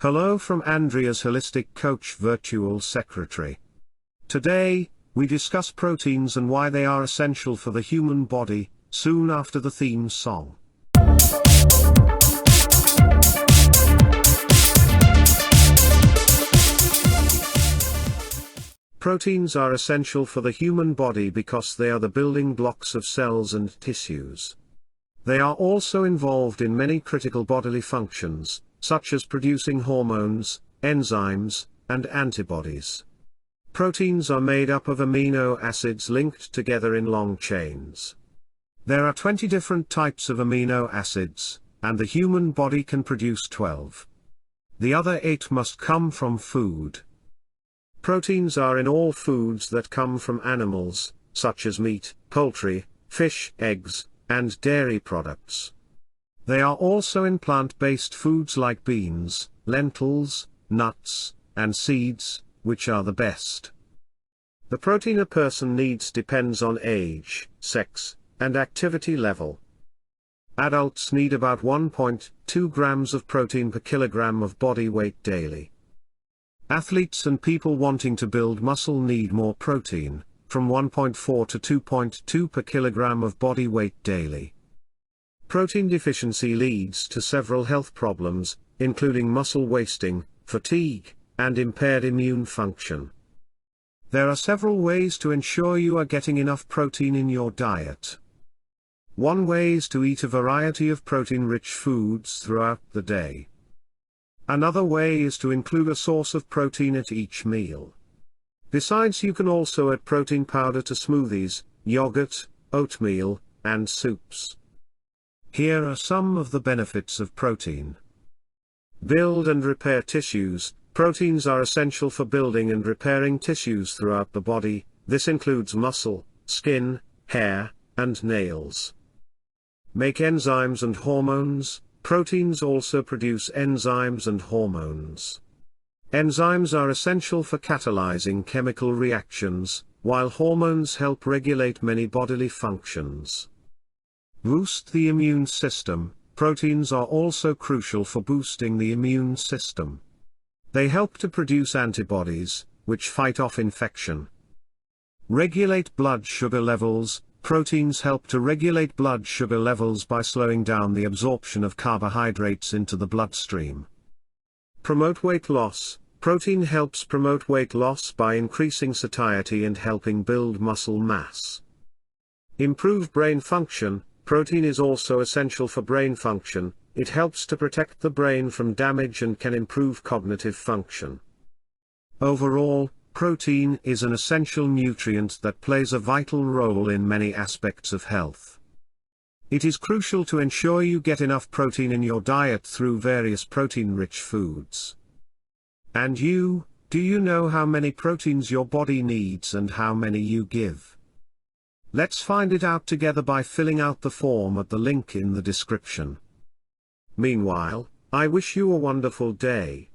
Hello from Andrea's Holistic Coach Virtual Secretary. Today, we discuss proteins and why they are essential for the human body, soon after the theme song. Proteins are essential for the human body because they are the building blocks of cells and tissues. They are also involved in many critical bodily functions, such as producing hormones, enzymes, and antibodies. Proteins are made up of amino acids linked together in long chains. There are 20 different types of amino acids, and the human body can produce 12. The other 8 must come from food. Proteins are in all foods that come from animals, such as meat, poultry, fish, eggs, and dairy products. They are also in plant-based foods like beans, lentils, nuts, and seeds, which are the best. The protein a person needs depends on age, sex, and activity level. Adults need about 1.2 grams of protein per kilogram of body weight daily. Athletes and people wanting to build muscle need more protein, from 1.4 to 2.2 per kilogram of body weight daily. Protein deficiency leads to several health problems, including muscle wasting, fatigue, and impaired immune function. There are several ways to ensure you are getting enough protein in your diet. One way is to eat a variety of protein-rich foods throughout the day. Another way is to include a source of protein at each meal. Besides, you can also add protein powder to smoothies, yogurt, oatmeal, and soups. Here are some of the benefits of protein. Build and repair tissues. Proteins are essential for building and repairing tissues throughout the body. This includes muscle, skin, hair, and nails. Make enzymes and hormones. Proteins also produce enzymes and hormones. Enzymes are essential for catalyzing chemical reactions, while hormones help regulate many bodily functions. Boost the immune system. Proteins are also crucial for boosting the immune system. They help to produce antibodies, which fight off infection. Regulate blood sugar levels. Proteins help to regulate blood sugar levels by slowing down the absorption of carbohydrates into the bloodstream. Promote weight loss. Protein helps promote weight loss by increasing satiety and helping build muscle mass. Improve brain function. Protein is also essential for brain function. It helps to protect the brain from damage and can improve cognitive function. Overall, protein is an essential nutrient that plays a vital role in many aspects of health. It is crucial to ensure you get enough protein in your diet through various protein-rich foods. And do you know how many proteins your body needs and how many you give? Let's find it out together by filling out the form at the link in the description. Meanwhile, I wish you a wonderful day.